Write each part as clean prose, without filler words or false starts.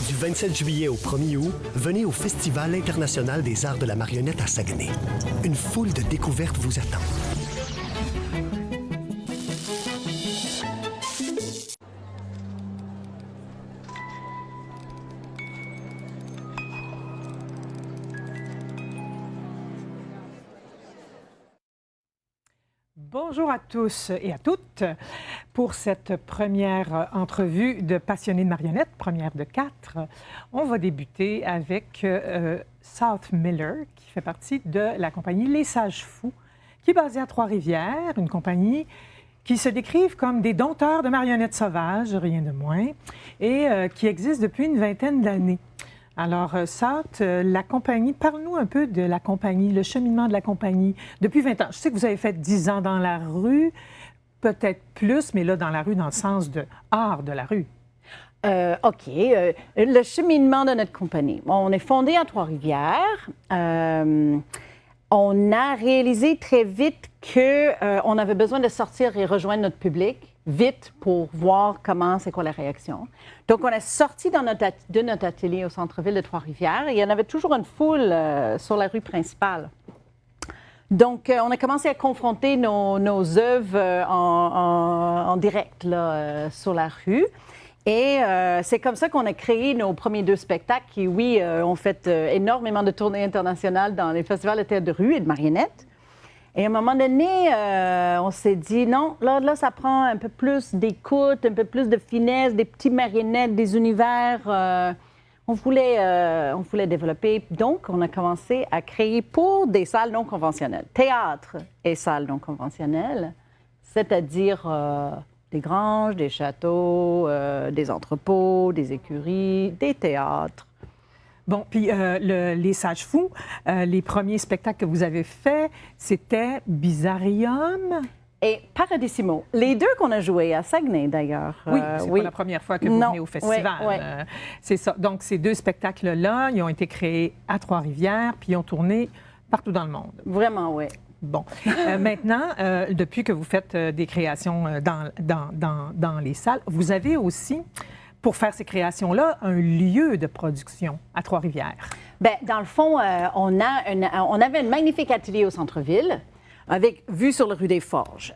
Du 27 juillet au 1er août, venez au Festival international des arts de la marionnette à Saguenay. Une foule de découvertes vous attend. Bonjour à tous et à toutes pour cette première entrevue de Passionnés de marionnettes, première de 4. On va débuter avec South Miller, qui fait partie de la compagnie Les Sages Fous, qui est basée à Trois-Rivières, une compagnie qui se décrivent comme des dompteurs de marionnettes sauvages, rien de moins, et qui existe depuis une vingtaine d'années. Alors, South, la compagnie, parle-nous un peu de la compagnie, le cheminement de la compagnie depuis 20 ans. Je sais que vous avez fait 10 ans dans la rue, peut-être plus, mais là, dans la rue, dans le sens de art de la rue. OK. Le cheminement de notre compagnie. On est fondé à Trois-Rivières. On a réalisé très vite qu'on avait besoin de sortir et rejoindre notre public vite pour voir c'est quoi la réaction. Donc, on est sorti de notre atelier au centre-ville de Trois-Rivières et il y en avait toujours une foule sur la rue principale. Donc, on a commencé à confronter nos œuvres en direct là, sur la rue. Et c'est comme ça qu'on a créé nos premiers 2 spectacles qui, oui, ont fait énormément de tournées internationales dans les festivals de théâtre de rue et de marionnettes. Et à un moment donné, on s'est dit, non, là, ça prend un peu plus d'écoute, un peu plus de finesse, des petites marionnettes, des univers. On voulait développer. Donc, on a commencé à créer pour des salles non conventionnelles. Théâtre et salles non conventionnelles, c'est-à-dire des granges, des châteaux, des entrepôts, des écuries, des théâtres. Bon, puis les Sages Fous, les premiers spectacles que vous avez faits, c'était Bizarrium. Et Paradissimo. Les deux qu'on a joués à Saguenay, d'ailleurs. Oui, c'est pas la première fois que vous venez au festival. Oui. C'est ça. Donc, ces deux spectacles-là, ils ont été créés à Trois-Rivières, puis ils ont tourné partout dans le monde. Vraiment, oui. Bon. Maintenant, depuis que vous faites des créations dans les salles, vous avez aussi, pour faire ces créations-là, un lieu de production à Trois-Rivières. Bien, dans le fond, on avait un magnifique atelier au centre-ville, avec vue sur la rue des Forges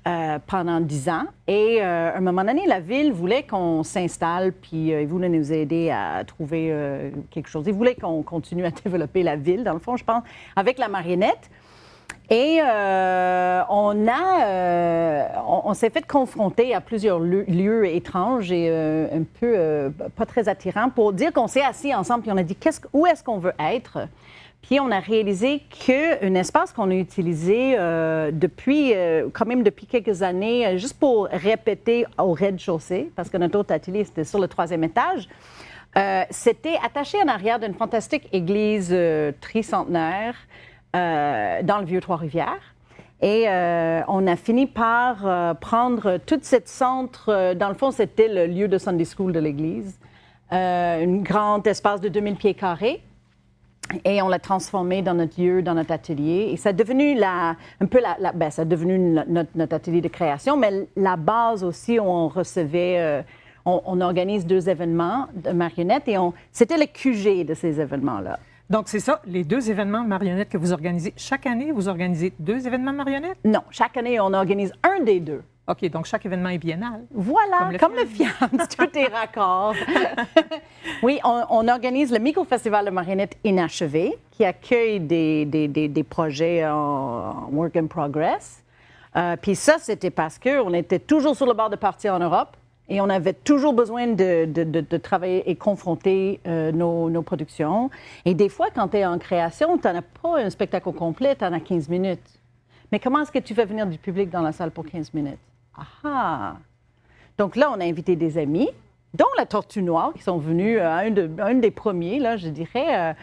pendant 10 ans. Et à un moment donné, la ville voulait qu'on s'installe, puis ils voulaient nous aider à trouver quelque chose. Ils voulaient qu'on continue à développer la ville, dans le fond, je pense, avec la marionnette. Et on s'est fait confronter à plusieurs lieux étranges et un peu pas très attirants pour dire qu'on s'est assis ensemble puis on a dit où est-ce qu'on veut être. Puis on a réalisé qu'un espace qu'on a utilisé depuis quelques années, juste pour répéter au rez-de-chaussée, parce que notre autre atelier c'était sur le 3e étage, c'était attaché en arrière d'une fantastique église tricentenaire. Dans le vieux Trois-Rivières. Et on a fini par prendre tout cet centre. Dans le fond, c'était le lieu de Sunday School de l'église. Un grand espace de 2000 pieds carrés. Et on l'a transformé dans notre lieu, dans notre atelier. Et ça a devenu ça a devenu notre atelier de création, mais la base aussi où on recevait... on organise 2 événements de marionnettes et c'était le QG de ces événements-là. Donc, c'est ça, les 2 événements de marionnettes que vous organisez. Chaque année, vous organisez 2 événements de marionnettes? Non, chaque année, on organise un des 2. OK, donc chaque événement est biennal. Voilà, comme le FIAMS, tout est raccord. Oui, on organise le micro-festival de marionnettes inachevé qui accueille des projets en work in progress. Puis ça, c'était parce qu'on était toujours sur le bord de partir en Europe. Et on avait toujours besoin de travailler et confronter nos productions. Et des fois, quand tu es en création, tu n'en as pas un spectacle au complet, tu en as 15 minutes. Mais comment est-ce que tu fais venir du public dans la salle pour 15 minutes? Ah! Donc là, on a invité des amis, dont la Tortue Noire, qui sont venus un des premiers, là, je dirais.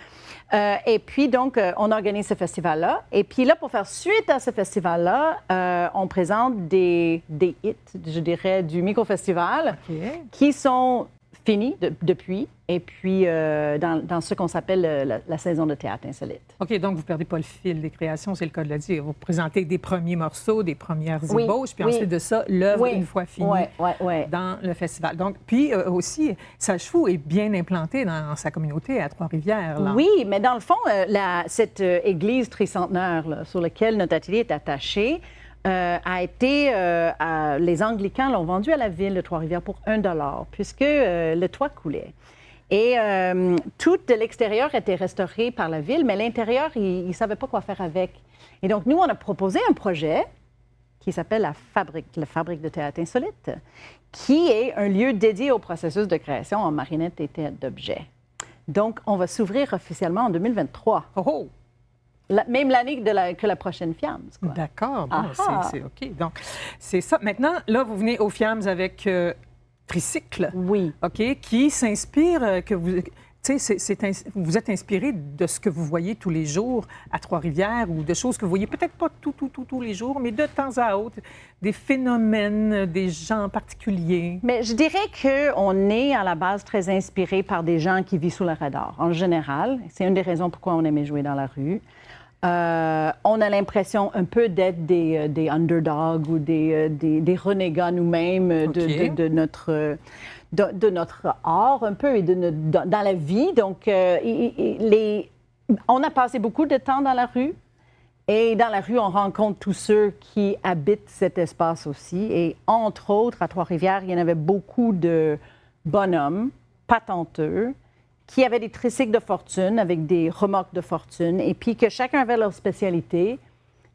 Et puis, donc, on organise ce festival-là. Et puis là, pour faire suite à ce festival-là, on présente des hits, je dirais, du micro-festival qui sont finis depuis. Et puis, dans ce qu'on s'appelle la saison de théâtre insolite. OK, donc vous ne perdez pas le fil des créations, c'est le cas de le dire. Vous présentez des premiers morceaux, des premières ébauches, puis ensuite de ça, l'œuvre, une fois finie, dans le festival. Donc, puis aussi, Sages Fous est bien implanté dans sa communauté à Trois-Rivières. Là. Oui, mais dans le fond, cette église tricentenaire là, sur laquelle notre atelier est attaché, a été... les Anglicans l'ont vendu à la ville de Trois-Rivières pour $1, puisque le toit coulait. Et tout de l'extérieur était restauré par la ville, mais l'intérieur, ils ne savaient pas quoi faire avec. Et donc, nous, on a proposé un projet qui s'appelle la Fabrique de théâtre insolite, qui est un lieu dédié au processus de création en marionnettes et théâtre d'objets. Donc, on va s'ouvrir officiellement en 2023. Oh! Même l'année que la prochaine FIAMS. D'accord, bon, c'est OK. Donc, c'est ça. Maintenant, là, vous venez au FIAMS avec Tricycle. Oui. OK, qui s'inspire, que vous... Tu sais, vous êtes inspiré de ce que vous voyez tous les jours à Trois-Rivières ou de choses que vous voyez peut-être pas tous les jours, mais de temps à autre, des phénomènes, des gens particuliers. Mais je dirais qu'on est à la base très inspiré par des gens qui vivent sous le radar, en général. C'est une des raisons pourquoi on aimait jouer dans la rue. On a l'impression un peu d'être des underdogs ou des renégats nous-mêmes de notre art un peu et dans la vie. Donc, on a passé beaucoup de temps dans la rue. Et dans la rue, on rencontre tous ceux qui habitent cet espace aussi. Et entre autres, à Trois-Rivières, il y en avait beaucoup de bonhommes patenteux qui avaient des tricycles de fortune avec des remorques de fortune, et puis que chacun avait leur spécialité.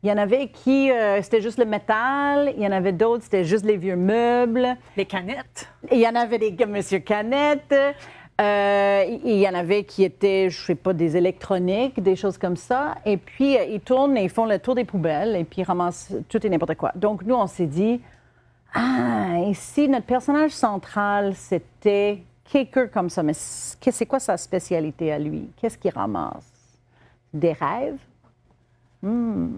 Il y en avait qui, c'était juste le métal. Il y en avait d'autres, c'était juste les vieux meubles. Les canettes. Il y en avait des comme Monsieur Canette. Il y en avait qui étaient, je sais pas, des électroniques, des choses comme ça. Et puis, ils tournent et ils font le tour des poubelles et puis ils ramassent tout et n'importe quoi. Donc, nous, on s'est dit, ici, notre personnage central, c'était quelqu'un comme ça. Mais c'est quoi sa spécialité à lui? Qu'est-ce qu'il ramasse? Des rêves? Bon,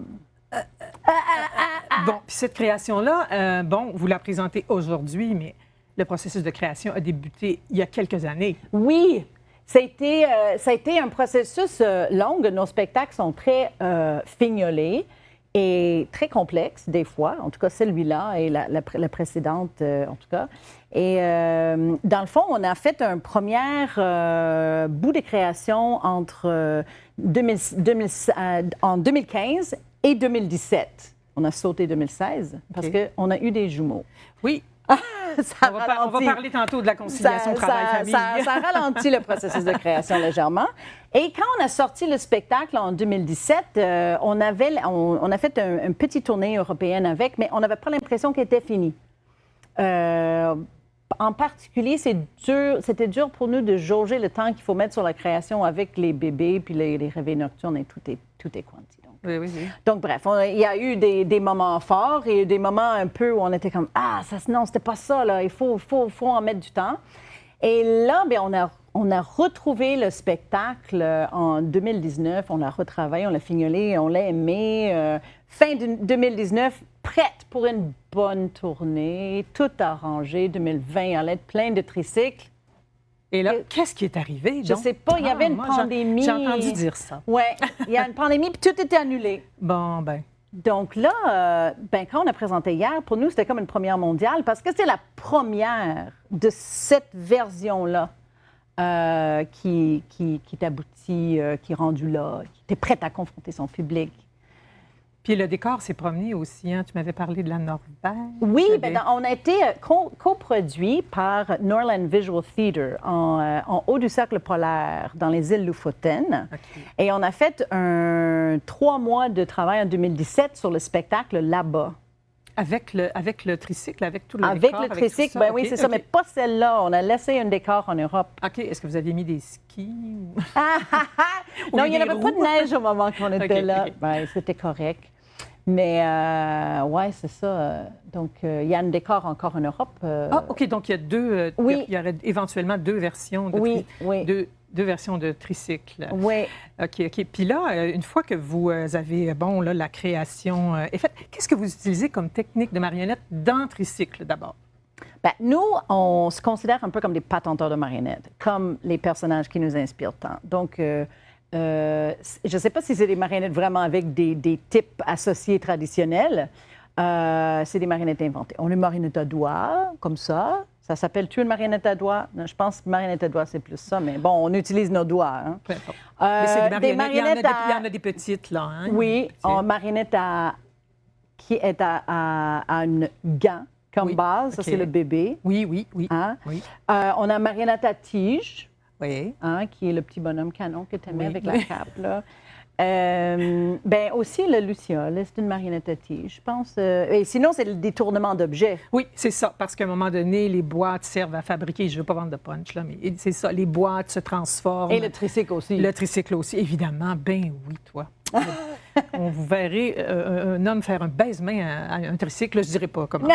puis cette création-là, vous la présentez aujourd'hui, mais le processus de création a débuté il y a quelques années. Oui, ça a été un processus long. Nos spectacles sont très fignolés et très complexes des fois. En tout cas, celui-là et la précédente, en tout cas. Et dans le fond, on a fait un premier bout de création entre en 2015 et 2017. On a sauté 2016 parce qu'on a eu des jumeaux. Oui. On va parler tantôt de la conciliation travail-famille. Ça ralentit le processus de création légèrement. Et quand on a sorti le spectacle en 2017, on a fait une petite tournée européenne avec, mais on n'avait pas l'impression qu'elle était finie. En particulier, c'était dur pour nous de jauger le temps qu'il faut mettre sur la création avec les bébés, puis les réveils nocturnes et tout est quanti. Oui. Donc, bref, il y a eu des moments forts et des moments un peu où on était comme non, c'était pas ça, là, il faut en mettre du temps. Et là, bien, on a retrouvé le spectacle en 2019, on l'a retravaillé, on l'a fignolé, on l'a aimé. Fin 2019, prête pour une bonne tournée, tout arrangé. 2020 allait être plein de tricycles. Et là, qu'est-ce qui est arrivé? Je ne sais pas, il y avait une pandémie. J'ai entendu dire ça. Oui, il y a une pandémie, puis tout était annulé. Bon, ben. Donc là, quand on a présenté hier, pour nous, c'était comme une première mondiale parce que c'était la première de cette version-là qui est aboutie, qui est rendue là, qui était prête à confronter son public. Puis le décor s'est promené aussi, hein? Tu m'avais parlé de la Norvège. Oui, on a été coproduit par Norland Visual Theatre en haut du cercle polaire, dans les îles Lofoten. Okay. Et on a fait 3 mois de travail en 2017 sur le spectacle là-bas. Avec le tricycle, avec tout le avec décor? Avec le tricycle, bien oui, c'est ça, mais pas celle-là. On a laissé un décor en Europe. OK. Est-ce que vous aviez mis des skis? Non, il n'y en avait pas de neige au moment qu'on était là. Okay. Ben, c'était correct. Mais, ouais, c'est ça. Donc, il y a un décor encore en Europe. OK. Donc, il y a deux... oui. Il y aurait éventuellement 2 versions de deux versions de tricycle. Oui. OK. Puis là, une fois que vous avez, la création est faite, qu'est-ce que vous utilisez comme technique de marionnette dans tricycle, d'abord? Bien, nous, on se considère un peu comme des patenteurs de marionnettes, comme les personnages qui nous inspirent tant. Donc, je ne sais pas si c'est des marionnettes vraiment avec des types associés traditionnels. C'est des marionnettes inventées. On a une marionnette à doigts, comme ça. Ça s'appelle-tu une marionnette à doigts? Je pense que marionnette à doigts, c'est plus ça, mais bon, on utilise nos doigts. Hein. Mais c'est des marionnettes il y en a des petites, là. Hein? Oui, une marionnette qui est à une gant comme base. Ça, c'est le bébé. Oui. Hein? Oui. On a une marionnette à tige. Oui. Hein, qui est le petit bonhomme canon que tu aimais avec la cape, là. Ben aussi, le luciole, c'est une marionnette à tige, je pense. Et sinon, c'est le détournement d'objets. Oui, c'est ça, parce qu'à un moment donné, les boîtes servent à fabriquer, je ne veux pas vendre de punch, là, mais c'est ça, les boîtes se transforment. Et le tricycle aussi. Le tricycle aussi, évidemment. Ben oui, toi. On vous verrez un homme faire un baise-main à un tricycle, je ne dirais pas comment.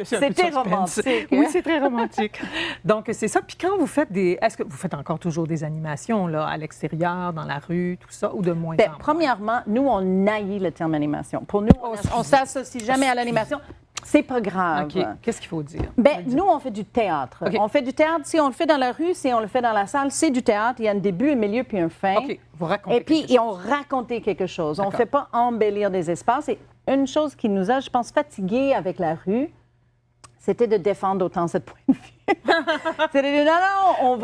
C'était romantique. Hein? Oui, c'est très romantique. Donc, c'est ça. Puis quand vous faites est-ce que vous faites encore toujours des animations là, à l'extérieur, dans la rue, tout ça, ou de moins en moins? Premièrement, nous, on haït le terme animation. Pour nous, on ne s'associe jamais à l'animation. C'est pas grave. OK. Qu'est-ce qu'il faut dire? Nous, on fait du théâtre. Okay. On fait du théâtre. Si on le fait dans la rue, si on le fait dans la salle, c'est du théâtre. Il y a un début, un milieu, puis un fin. OK. Vous racontez. Et puis, on raconte quelque chose. On ne fait pas embellir des espaces. Et une chose qui nous a, je pense, fatigués avec la rue, c'était de défendre autant cette point de vue. C'était de dire, non,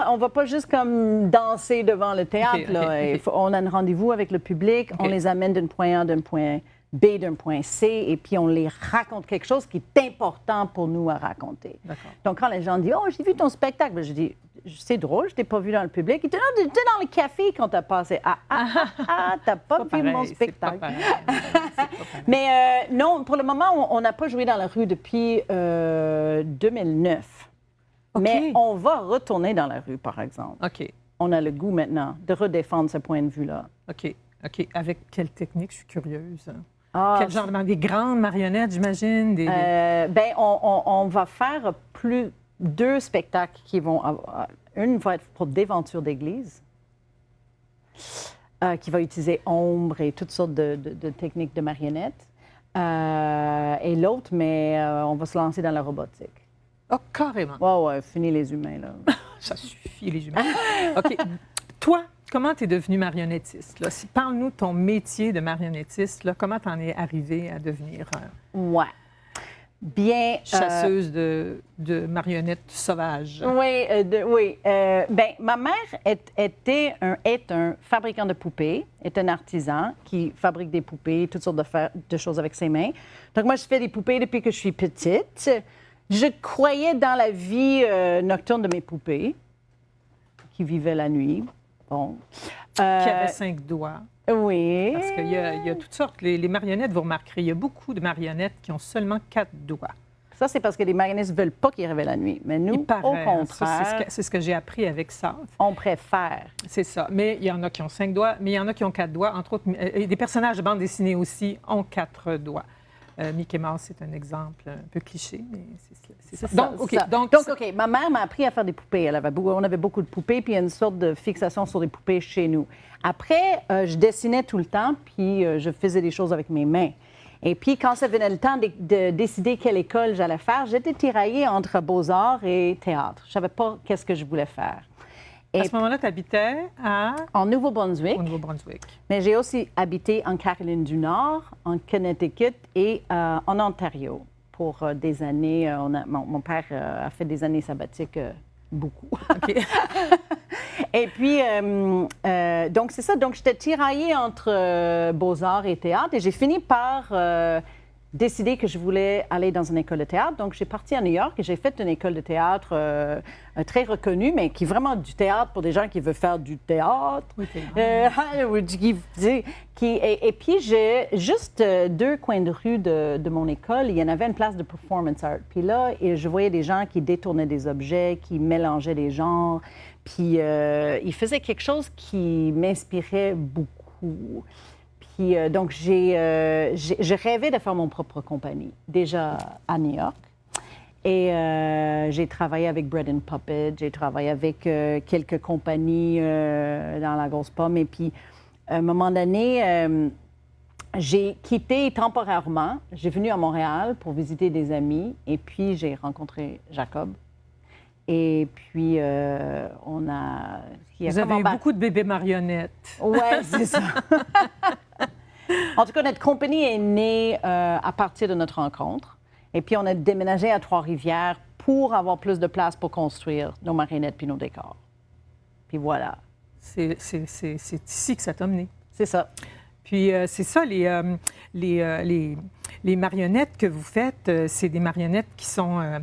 on va pas juste comme danser devant le théâtre. Okay. On a un rendez-vous avec le public, on les amène d'un point A d'un point B d'un point C, et puis on les raconte quelque chose qui est important pour nous à raconter. D'accord. Donc, quand les gens disent « Oh, j'ai vu ton spectacle », je dis « C'est drôle, je t'ai pas vu dans le public. » Ils disent « Non, t'étais dans le café quand t'as passé. » T'as pas vu mon spectacle. Mais non, pour le moment, on n'a pas joué dans la rue depuis 2009. OK. Mais on va retourner dans la rue, par exemple. OK. On a le goût maintenant de redéfendre ce point de vue-là. OK. OK. Avec quelle technique? Je suis curieuse. Ah, Quel genre de... Des grandes marionnettes, j'imagine? Ben, on va faire deux spectacles qui vont avoir... Une va être pour Déventure d'église, qui va utiliser ombre et toutes sortes de techniques de marionnettes. Et l'autre, mais on va se lancer dans la robotique. Oh, carrément. Ouais, fini les humains, là. Ça suffit, les humains. OK. Toi, comment tu es devenue marionnettiste? Là? Parle-nous de ton métier de marionnettiste. Là. Comment tu en es arrivée à devenir Ouais. Bien. chasseuse de marionnettes sauvages? Oui, oui. Ben, ma mère est un fabricant de poupées, est un artisan qui fabrique des poupées, toutes sortes de choses avec ses mains. Donc, moi, je fais des poupées depuis que je suis petite. Je croyais dans la vie nocturne de mes poupées, qui vivaient la nuit. Bon. Qui avait 5 doigts. Oui. Parce qu'il y a toutes sortes. Les marionnettes, vous remarquerez, il y a beaucoup de marionnettes qui ont seulement 4 doigts. Ça, c'est parce que les marionnettes ne veulent pas qu'ils réveillent la nuit. Mais nous, au contraire, c'est ce que j'ai appris avec ça. On préfère. C'est ça. Mais il y en a qui ont 5 doigts, mais il y en a qui ont 4 doigts. Entre autres, des personnages de bande dessinée aussi ont 4 doigts. Mickey Mouse, c'est un exemple un peu cliché, mais c'est ça. Donc, OK. Ma mère m'a appris à faire des poupées. On avait beaucoup de poupées, puis il y a une sorte de fixation sur des poupées chez nous. Après, je dessinais tout le temps, puis je faisais des choses avec mes mains. Et puis, quand ça venait le temps de décider quelle école j'allais faire, j'étais tiraillée entre beaux-arts et théâtre. Je ne savais pas qu'est-ce que je voulais faire. À ce moment-là, tu habitais en Nouveau-Brunswick. Au Nouveau-Brunswick. Mais j'ai aussi habité en Caroline du Nord, en Connecticut et en Ontario pour des années. Mon père a fait des années sabbatiques beaucoup. OK. Et puis, donc, c'est ça. Donc, j'étais tiraillée entre beaux-arts et théâtre et j'ai fini par décidé que je voulais aller dans une école de théâtre. Donc, j'ai parti à New York et j'ai fait une école de théâtre très reconnue, mais qui est vraiment du théâtre pour des gens qui veulent faire du théâtre. Oui, et puis, j'ai juste 2 coins de rue de mon école, il y en avait une place de performance art. Puis là, je voyais des gens qui détournaient des objets, qui mélangeaient des genres. Puis, ils faisaient quelque chose qui m'inspirait beaucoup. Puis, donc, je rêvais de faire mon propre compagnie, déjà à New York. Et j'ai travaillé avec Bread and Puppet, j'ai travaillé avec quelques compagnies dans la grosse pomme. Et puis, à un moment donné, j'ai quitté temporairement. J'ai venu à Montréal pour visiter des amis. Et puis, j'ai rencontré Jacob. Et puis, on a... Vous avez eu beaucoup de bébés marionnettes. Oui, c'est ça. En tout cas, notre compagnie est née à partir de notre rencontre. Et puis, on a déménagé à Trois-Rivières pour avoir plus de place pour construire nos marionnettes puis nos décors. Puis voilà. C'est ici que ça t'a mené. C'est ça. Puis, c'est ça, les marionnettes que vous faites, c'est des marionnettes qui sont,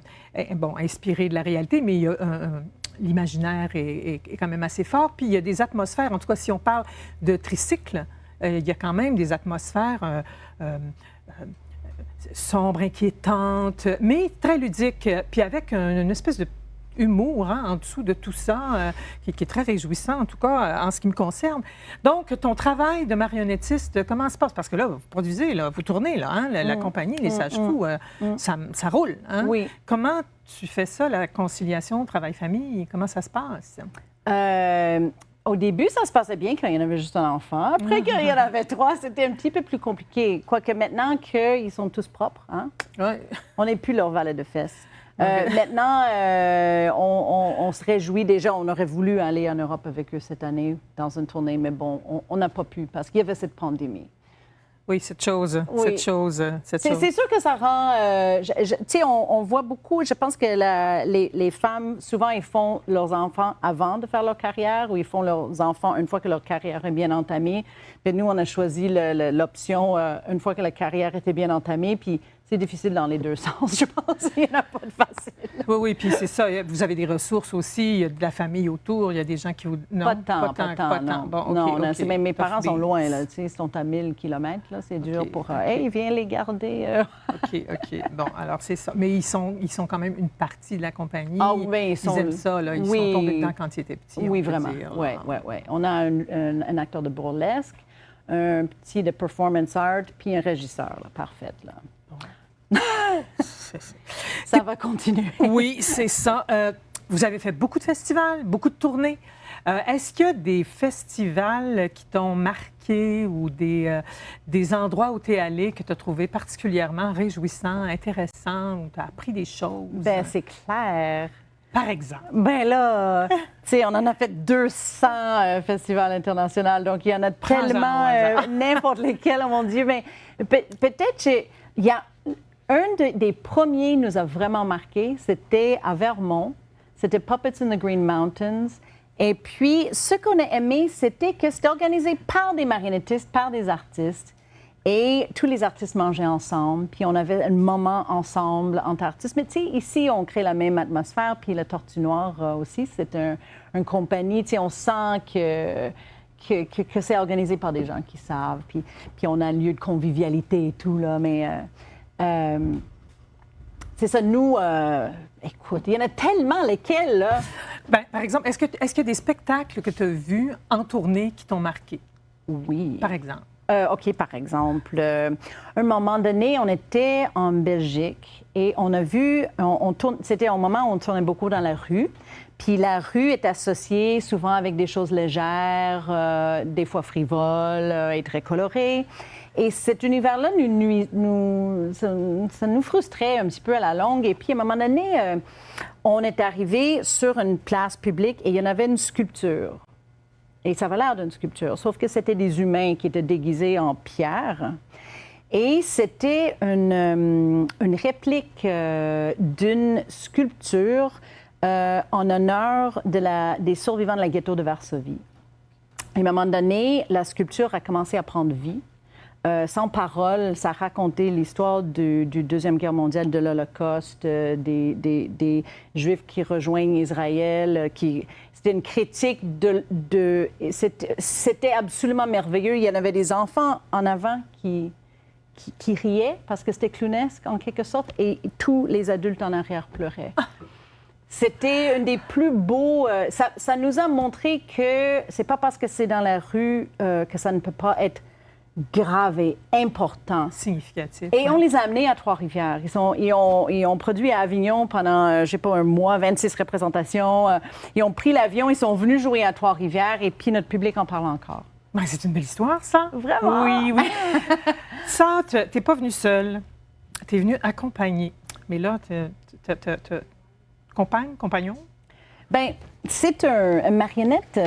inspirées de la réalité, mais l'imaginaire est quand même assez fort. Puis, il y a des atmosphères, en tout cas, si on parle de tricycle, il y a quand même des atmosphères sombres, inquiétantes, mais très ludiques, puis avec une espèce de humour en dessous de tout ça, qui est très réjouissant, en tout cas, en ce qui me concerne. Donc, ton travail de marionnettiste, comment ça se passe? Parce que là, vous produisez, là, vous tournez, là, la compagnie, les Sages-Fous, ça roule. Hein? Oui. Comment tu fais ça, la conciliation travail-famille? Comment ça se passe? Au début, ça se passait bien quand il y en avait juste un enfant. Après qu'il y en avait 3, c'était un petit peu plus compliqué. Quoique maintenant qu'ils sont tous propres, hein? Ouais. On n'est plus leur valet de fesses. Maintenant, on se réjouit déjà. On aurait voulu aller en Europe avec eux cette année dans une tournée, mais bon, on n'a pas pu parce qu'il y avait cette pandémie. Oui, cette chose. Oui. C'est sûr que ça rend... tu sais, on voit beaucoup, je pense que les femmes, souvent, ils font leurs enfants avant de faire leur carrière ou ils font leurs enfants une fois que leur carrière est bien entamée. Puis nous, on a choisi l'option une fois que la carrière était bien entamée. Puis c'est difficile dans les deux sens, je pense. Il n'y en a pas de facile. Oui, oui, puis c'est ça. Vous avez des ressources aussi. Il y a de la famille autour. Il y a des gens qui vous... Non, pas tant, non. Bon, OK, non, OK. mais mes parents sont loin, là. Tu sais, ils sont à 1000 km, là. C'est dur pour... Hey, viens les garder. OK. Bon, alors c'est ça. Mais ils sont quand même une partie de la compagnie. Ah oui, bien, ils aiment ça, là. Ils sont tombés dedans quand ils étaient petits. Oui, vraiment. Oui. On a un acteur de burlesque, un petit de performance art, puis un régisseur, là. Parfait, là. Ça va continuer. Oui, c'est ça. Vous avez fait beaucoup de festivals, beaucoup de tournées. Est-ce qu'il y a des festivals qui t'ont marqué ou des endroits où tu es allé que tu as trouvé particulièrement réjouissants, intéressants, où tu as appris des choses? Bien, c'est clair. Par exemple? Bien là, tu sais, on en a fait 200 festivals internationaux, donc il y en a tellement, n'importe lesquels, oh mon Dieu. Mais peut-être, il y a des premiers qui nous a vraiment marqué, c'était à Vermont, c'était Puppets in the Green Mountains. Et puis, ce qu'on a aimé, c'était que c'était organisé par des marionnettistes, par des artistes. Et tous les artistes mangeaient ensemble, puis on avait un moment ensemble entre artistes. Mais tu sais, ici, on crée la même atmosphère, puis le Tortue Noire aussi, c'est une compagnie, tu sais, on sent que c'est organisé par des gens qui savent, puis on a un lieu de convivialité et tout, là, mais c'est ça, nous, écoute, il y en a tellement lesquels, là. Bien, par exemple, est-ce qu'il y a des spectacles que tu as vus en tournée qui t'ont marqué? Oui. Par exemple? OK, par exemple, un moment donné, on était en Belgique et on a vu, c'était un moment où on tournait beaucoup dans la rue. Puis la rue est associée souvent avec des choses légères, des fois frivoles et très colorées. Et cet univers-là, ça nous frustrait un petit peu à la longue. Et puis, à un moment donné, on est arrivé sur une place publique et il y en avait une sculpture. Et ça avait l'air d'une sculpture, sauf que c'était des humains qui étaient déguisés en pierre. Et c'était une réplique d'une sculpture en honneur des survivants de la ghetto de Varsovie. Et à un moment donné, la sculpture a commencé à prendre vie. Sans parole, ça racontait l'histoire du Deuxième Guerre mondiale, de l'Holocauste, des Juifs qui rejoignent Israël. C'était une critique C'était absolument merveilleux. Il y en avait des enfants en avant qui riaient parce que c'était clownesque, en quelque sorte, et tous les adultes en arrière pleuraient. C'était un des plus beaux... ça nous a montré que c'est pas parce que c'est dans la rue que ça ne peut pas être grave et important. Significatif. Et on les a amenés à Trois-Rivières. Ils ont produit à Avignon pendant, je sais pas, un mois, 26 représentations. Ils ont pris l'avion, ils sont venus jouer à Trois-Rivières et puis notre public en parle encore. Ben, c'est une belle histoire, ça. Vraiment? Oui. Ça, tu n'es pas venue seule. Tu es venue accompagnée. Mais là, compagnon? Bien, c'est une marionnette,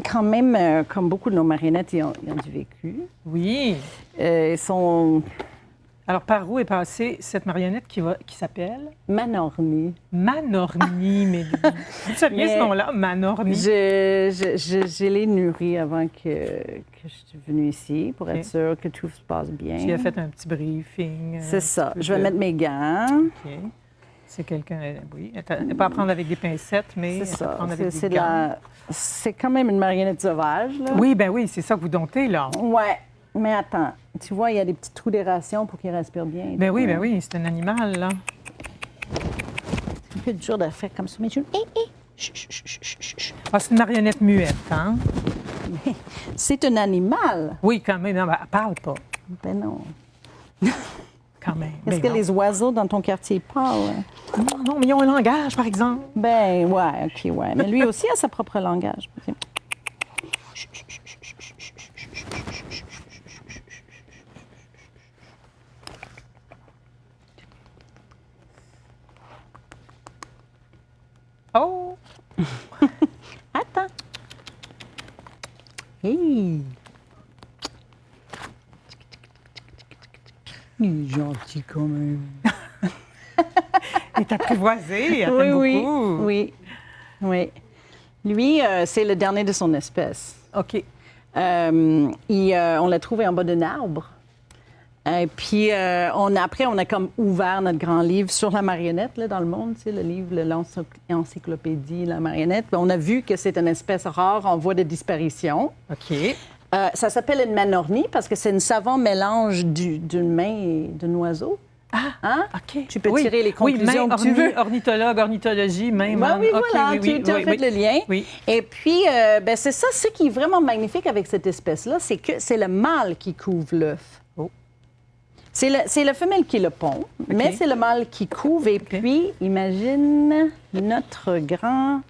quand même, comme beaucoup de nos marionnettes, ils ont du vécu. Oui. Ils sont... Alors, par où est passée cette marionnette qui s'appelle? Manorni. Manorni, mais tu bien ce nom-là, Manorni? Je l'ai nourri avant que je suis venue ici, pour être sûre que tout se passe bien. Tu as fait un petit briefing. C'est ça. Je vais mettre mes gants. OK. C'est quelqu'un, oui. Pas à prendre avec des pincettes, mais c'est ça. Prendre avec des gants. C'est quand même une marionnette sauvage, là. Oui, ben oui, c'est ça que vous domptez, là. Ouais. Mais attends, tu vois, il y a des petits trous d'aération pour qu'il respire bien. Ben oui, c'est un animal, là. C'est un peu dur de faire comme ça, mais Ah, c'est une marionnette muette, hein? C'est un animal. Oui, quand même. Non, elle parle pas. Ben non. Quand même. Est-ce que les oiseaux dans ton quartier parlent? Non, mais ils ont un langage, par exemple. Ben, ouais, OK, ouais. Mais lui aussi a sa propre langage. Oh! Attends. Hey! Il est gentil quand même. Il est apprivoisé, il Oui, t'aime oui, beaucoup. oui, oui. Lui, c'est le dernier de son espèce. OK. On l'a trouvé en bas d'un arbre. Et puis, après, on a comme ouvert notre grand livre sur la marionnette là, dans le monde, tu sais, le livre, l'encyclopédie, la marionnette. Puis on a vu que c'est une espèce rare en voie de disparition. OK. Ça s'appelle une manornie parce que c'est un savant mélange d'une main et d'un oiseau. Ah, Hein? OK. Tu peux tirer les conclusions oui, que tu veux. Ornithologue, ornithologie, même. Ben oui, OK, voilà, tu as fait le lien. Oui. Et puis, c'est ça, ce qui est vraiment magnifique avec cette espèce-là, c'est que c'est le mâle qui couvre l'œuf. Oh. C'est la femelle qui le pond, mais c'est le mâle qui couvre. Et puis, imagine notre grand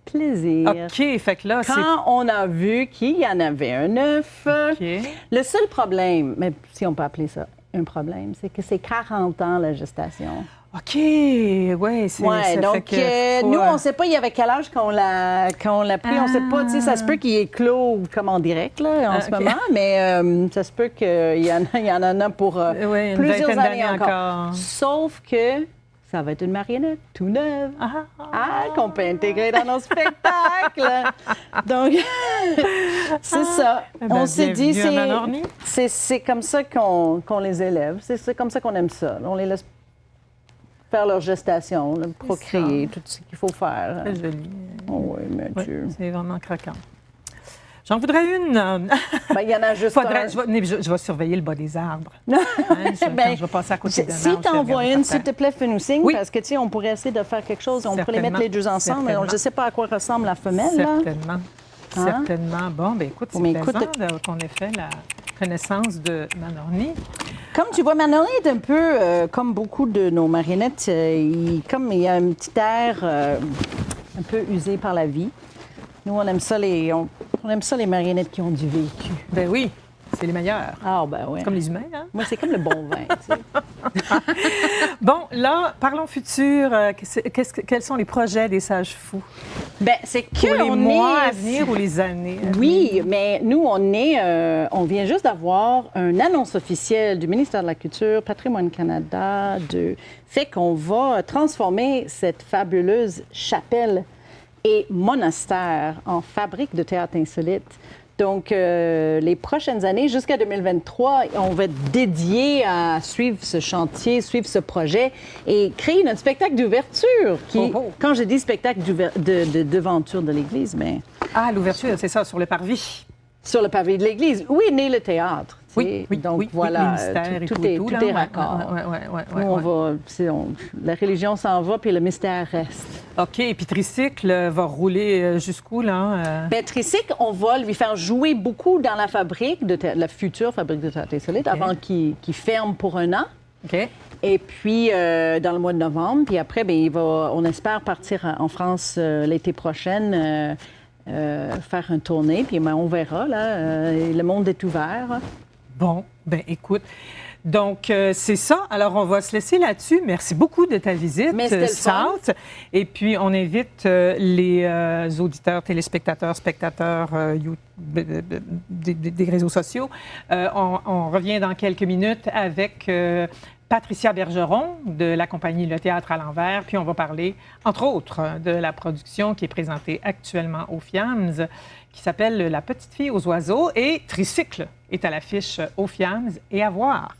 plaisir. OK, fait que là, c'est... Quand on a vu qu'il y en avait un œuf, OK. le seul problème, mais si on peut appeler ça un problème, c'est que c'est 40 ans la gestation. OK, oui, c'est... Oui, ça donc fait que faut, nous, on ne sait pas il y avait quel âge qu'on l'a pris. On ne sait pas, tu sais, ça se peut qu'il est clos comme en direct là, en ce OK. moment, mais ça se peut qu'il y en a pour Oui, une plusieurs vingtaine années d'années encore. encore. Sauf que ça va être une marionnette tout neuve. Qu'on peut intégrer dans nos spectacles. Donc, c'est ça. Eh ben, On s'est dit, bienvenue à Manorny. c'est comme ça qu'on les élève. C'est comme ça qu'on aime ça. On les laisse faire leur gestation, là, procréer, tout ce qu'il faut faire. C'est joli. Oh, oui, Oui, Mathieu. c'est vraiment craquant. J'en voudrais une. Ben, il y en a juste un. Je vais surveiller le bas des arbres. Quand je vais passer à côté d'un Si arbre, tu je envoies regarde une, par s'il te terre. plaît, fais-nous signe, Oui. parce que, tu sais, on pourrait essayer de faire quelque chose. On pourrait les mettre les deux ensemble. Mais Certainement. je ne sais pas à quoi ressemble la femelle, là. Certainement. Hein? Certainement. Bon, bien écoute, c'est Mais plaisant écoute- qu'on ait fait la connaissance de Manorny. Comme tu vois, Manorny est un peu comme beaucoup de nos marionnettes. Il y a un petit air un peu usé par la vie. Nous, on aime ça on aime ça les marionnettes qui ont du vécu. Ben oui, c'est les meilleurs. Ah, ben oui. Comme les humains, hein? Moi, c'est comme le bon vin, tu sais. Bon, là, parlons futur. Quels sont les projets des Sages Fous? Ben, c'est que Pour les on mois est... à venir ou les années? à venir? Oui, mais nous, on vient juste d'avoir une annonce officielle du ministère de la Culture, Patrimoine Canada, de fait qu'on va transformer cette fabuleuse chapelle et monastère en fabrique de théâtre insolite. Donc, les prochaines années, jusqu'à 2023, on va être dédié à suivre ce chantier, suivre ce projet et créer notre spectacle d'ouverture. Quand je dis spectacle d'ouverture de l'Église, mais Ah, l'ouverture, c'est ça, sur le parvis. sur le pavé de l'Église. Oui, né le théâtre. tu sais. Oui, Donc, oui, voilà, les mystères et tout est là, raccord. ouais, Nous, on va, la religion s'en va, puis le mystère reste. OK, et puis Tricycle va rouler jusqu'où, là? Ben, Tricycle, on va lui faire jouer beaucoup dans la fabrique, la future fabrique de théâtre insolite, avant qu'il ferme pour un an. OK. Et puis, dans le mois de novembre. Puis après, ben, on espère partir en France l'été prochain, faire un tournée. Puis ben, on verra, là. Le monde est ouvert. Bon, ben écoute, donc c'est ça. Alors, on va se laisser là-dessus. Merci beaucoup de ta visite, Mais c'était le fun. South. Et puis, on invite les auditeurs, téléspectateurs, spectateurs des réseaux sociaux. On revient dans quelques minutes avec Patricia Bergeron de la compagnie Le Théâtre à l'envers. Puis, on va parler, entre autres, de la production qui est présentée actuellement au FIAMS, qui s'appelle La petite fille aux oiseaux. Et Tricycle est à l'affiche au FIAMS et à voir.